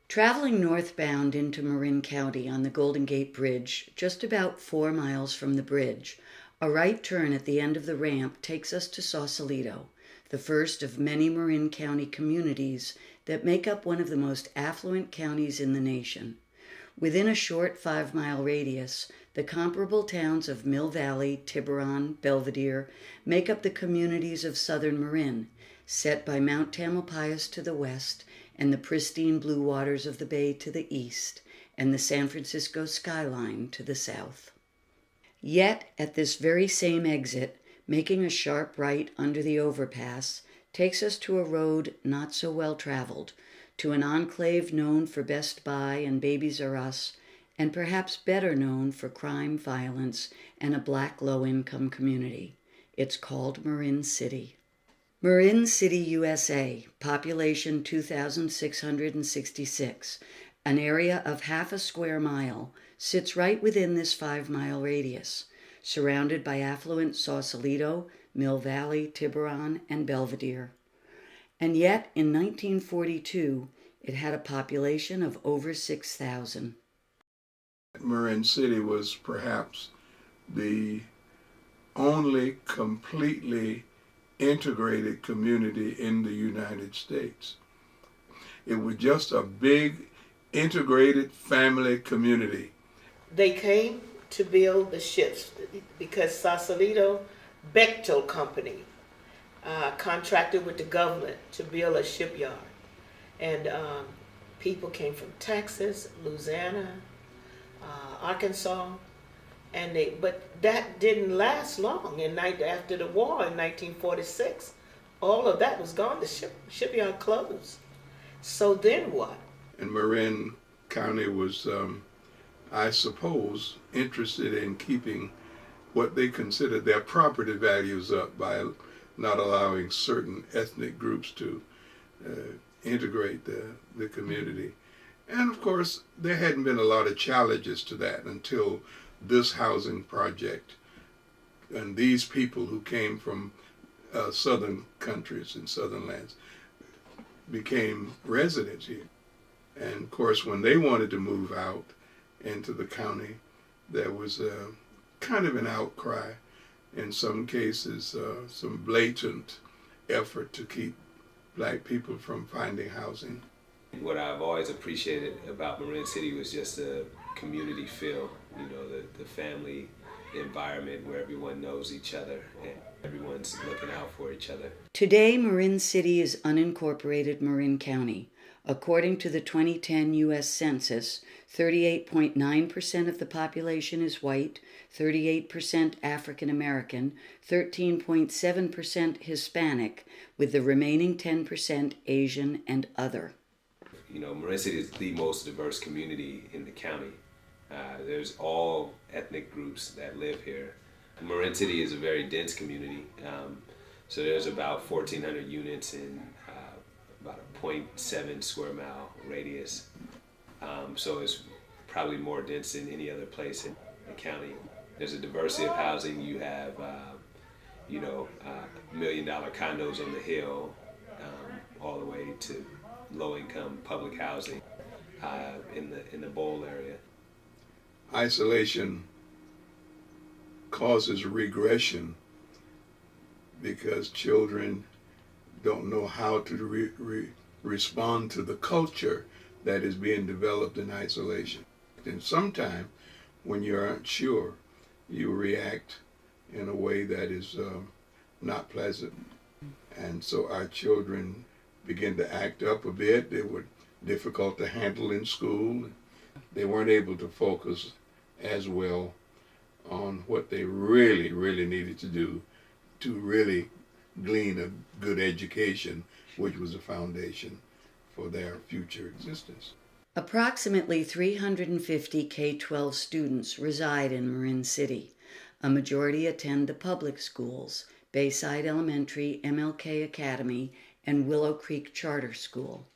Traveling northbound into Marin County on the Golden Gate Bridge, just about 4 miles from the bridge, a right turn at the end of the ramp takes us to Sausalito, the first of many Marin County communities that make up one of the most affluent counties in the nation. Within a short 5-mile radius, the comparable towns of Mill Valley, Tiburon, Belvedere make up the communities of southern Marin, set by Mount Tamalpais to the west and the pristine blue waters of the bay to the east, and the San Francisco skyline to the south. Yet, at this very same exit, making a sharp right under the overpass, takes us to a road not so well traveled, to an enclave known for Best Buy and Babies R Us, and perhaps better known for crime, violence, and a black low-income community. It's called Marin City. Marin City, USA, population 2,666, an area of half a square mile, sits right within this 5-mile radius, surrounded by affluent Sausalito, Mill Valley, Tiburon, and Belvedere. And yet, in 1942, it had a population of over 6,000. Marin City was perhaps the only completely integrated community in the United States. It was just a big integrated family community. They came to build the ships because Sausalito Bechtel Company contracted with the government to build a shipyard. And people came from Texas, Louisiana, Arkansas, but that didn't last long. After the war in 1946, all of that was gone. The shipyard closed. So then what? And Marin County was, I suppose, interested in keeping what they considered their property values up by not allowing certain ethnic groups to integrate the community. And of course, there hadn't been a lot of challenges to that until this housing project and these people who came from southern countries and southern lands became residents here. And of course, when they wanted to move out into the county, there was a kind of an outcry, in some cases, some blatant effort to keep black people from finding housing. What I've always appreciated about Marin City was just the community feel, the family environment where everyone knows each other and everyone's looking out for each other. Today, Marin City is unincorporated Marin County. According to the 2010 U.S. Census, 38.9% of the population is white, 38% African American, 13.7% Hispanic, with the remaining 10% Asian and other. Marin City is the most diverse community in the county. There's all ethnic groups that live here. Marin City is a very dense community, so there's about 1,400 units in about a 0.7 square mile radius. So it's probably more dense than any other place in the county. There's a diversity of housing. You have, $1 million condos on the hill, all the way to low-income public housing in the Bowl area. Isolation causes regression because children don't know how to respond to the culture that is being developed in isolation. And sometimes when you aren't sure, you react in a way that is not pleasant. And so our children begin to act up a bit. They were difficult to handle in school. They weren't able to focus as well on what they really, really needed to do to really glean a good education, which was a foundation for their future existence. Approximately 350 K-12 students reside in Marin City. A majority attend the public schools, Bayside Elementary, MLK Academy, and Willow Creek Charter School.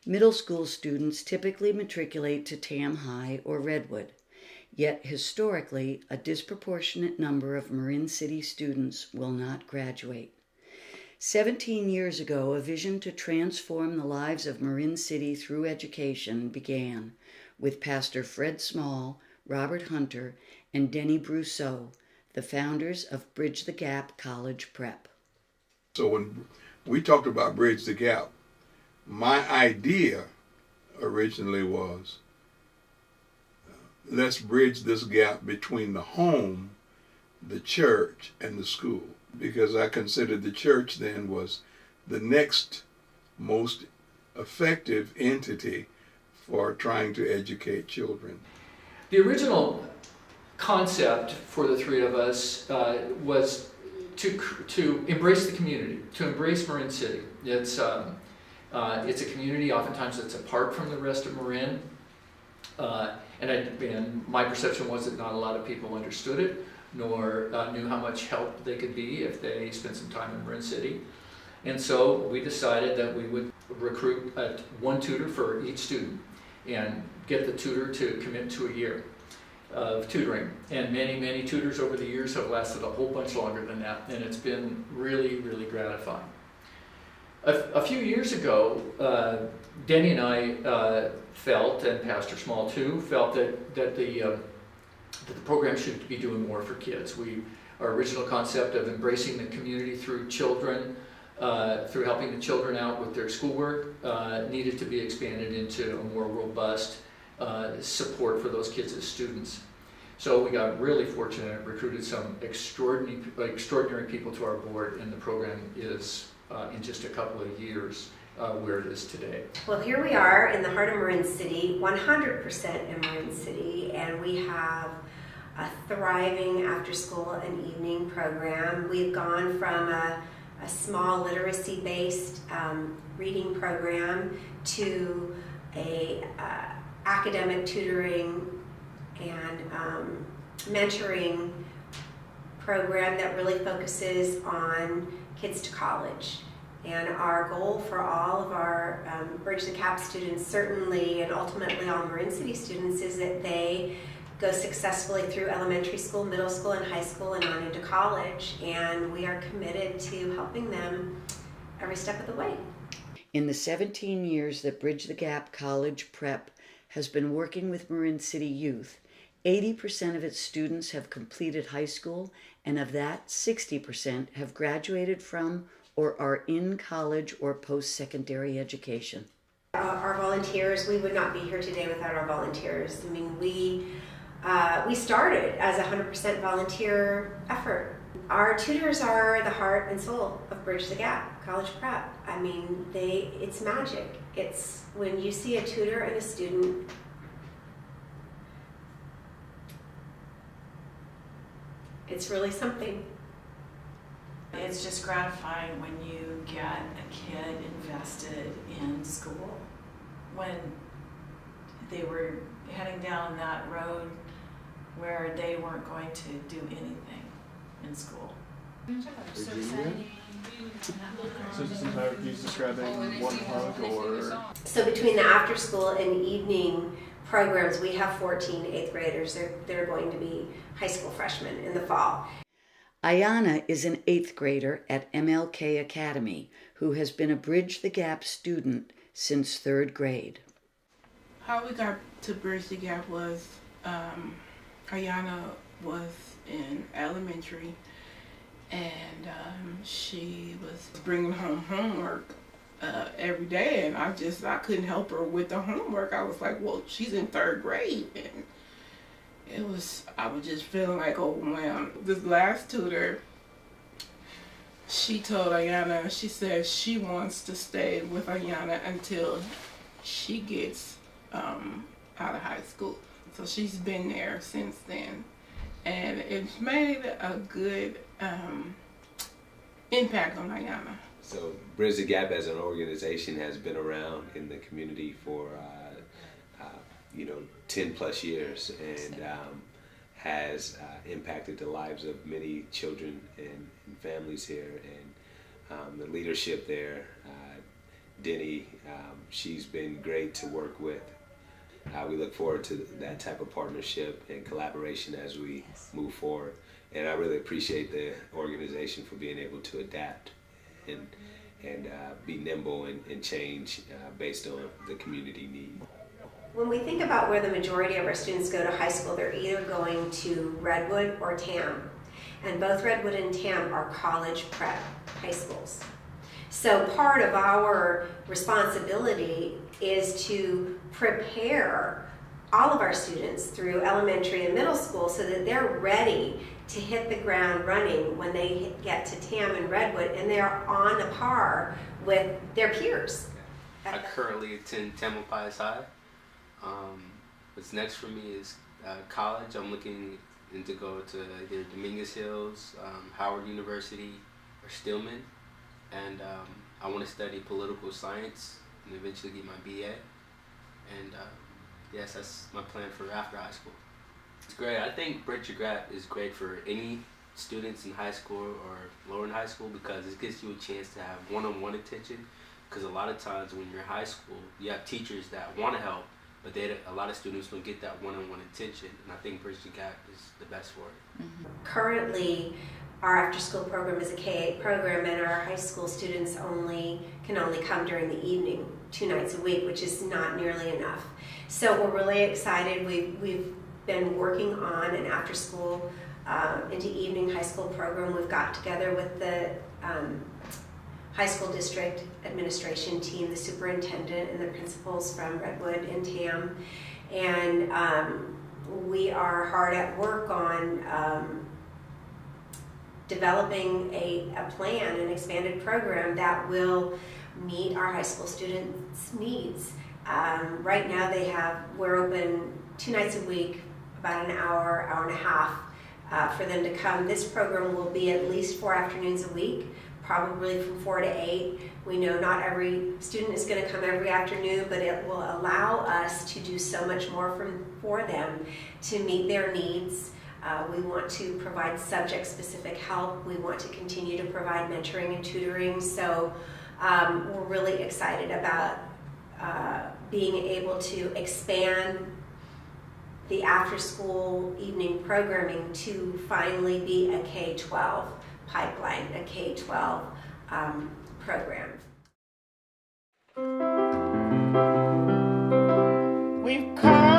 Middle school students typically matriculate to Tam High or Redwood. Yet historically, a disproportionate number of Marin City students will not graduate. 17 years ago, a vision to transform the lives of Marin City through education began with Pastor Fred Small, Robert Hunter, and Denny Brousseau, the founders of Bridge the Gap College Prep. So when we talked about Bridge the Gap, my idea originally was, let's bridge this gap between the home, the church, and the school. Because I considered the church then was the next most effective entity for trying to educate children. The original concept for the three of us was to embrace the community, to embrace Marin City. It's a community oftentimes that's apart from the rest of Marin, and my perception was that not a lot of people understood it, nor knew how much help they could be if they spent some time in Marin City. And so we decided that we would recruit one tutor for each student and get the tutor to commit to a year of tutoring. And many, many tutors over the years have lasted a whole bunch longer than that, and it's been really, really gratifying. A few years ago, Denny and I felt, and Pastor Small too, felt that the program should be doing more for kids. Our original concept of embracing the community through children, through helping the children out with their schoolwork, needed to be expanded into a more robust support for those kids as students. So we got really fortunate, recruited some extraordinary people to our board, and the program is, in just a couple of years, where it is today. Well, here we are in the heart of Marin City, 100% in Marin City, and we have a thriving after-school and evening program. We've gone from a small literacy-based reading program to a academic tutoring and mentoring program that really focuses on kids to college. And our goal for all of our Bridge the Gap students, certainly, and ultimately all Marin City students, is that they go successfully through elementary school, middle school, and high school, and on into college. And we are committed to helping them every step of the way. In the 17 years that Bridge the Gap College Prep has been working with Marin City youth, 80% of its students have completed high school, and of that, 60% have graduated from or are in college or post-secondary education. Our volunteers, we would not be here today without our volunteers. I mean, we started as a 100% volunteer effort. Our tutors are the heart and soul of Bridge the Gap College Prep. I mean, it's magic. It's when you see a tutor and a student, it's really something. It's just gratifying when you get a kid invested in school. When they were heading down that road where they weren't going to do anything in school. So is this entire piece describing one hug or? So between the after school and evening programs, we have 14 8th graders. They're going to be high school freshmen in the fall. Ayana is an 8th grader at MLK Academy who has been a Bridge the Gap student since 3rd grade. How we got to Bridge the Gap was Ayana was in elementary, and she was bringing home homework every day, and I couldn't help her with the homework. I was like, well, she's in 3rd grade, and I was just feeling like overwhelmed. This last tutor, she told Ayana, she said she wants to stay with Ayana until she gets out of high school. So she's been there since then. And it's made a good impact on Ayana. So Bridge the Gap as an organization has been around in the community for 10 plus years, and has impacted the lives of many children and families here, and the leadership there. Denny, she's been great to work with. We look forward to that type of partnership and collaboration as we move forward. And I really appreciate the organization for being able to adapt and be nimble and change based on the community need. When we think about where the majority of our students go to high school, they're either going to Redwood or TAM. And both Redwood and TAM are college prep high schools. So part of our responsibility is to prepare all of our students through elementary and middle school so that they're ready to hit the ground running when they get to TAM and Redwood, and they're on a par with their peers. I currently attend Tamalpais High. What's next for me is college. I'm looking to go to either Dominguez Hills, Howard University, or Stillman. And I want to study political science and eventually get my BA. And yes, that's my plan for after high school. It's great. I think Bridge Grad is great for any students in high school or lower in high school because it gives you a chance to have one-on-one attention. Because a lot of times when you're in high school, you have teachers that want to help, but a lot of students don't get that one-on-one attention. And I think Bridge Gap is the best for it. Mm-hmm. Currently, our after-school program is a K-8 program, and our high school students can only come during the evening, 2 nights a week, which is not nearly enough. So we're really excited. We've been working on an after-school into evening high school program. We've got together with the high school district administration team, the superintendent and the principals from Redwood and TAM, and we are hard at work on developing a plan, an expanded program that will meet our high school students' needs. Right now we're open 2 nights a week, about an hour, hour and a half for them to come. This program will be at least 4 afternoons a week, probably from 4 to 8. We know not every student is going to come every afternoon, but it will allow us to do so much more for them to meet their needs. We want to provide subject-specific help. We want to continue to provide mentoring and tutoring. So we're really excited about being able to expand the after-school evening programming to finally be a K-12 pipeline, a K-12 program. We've come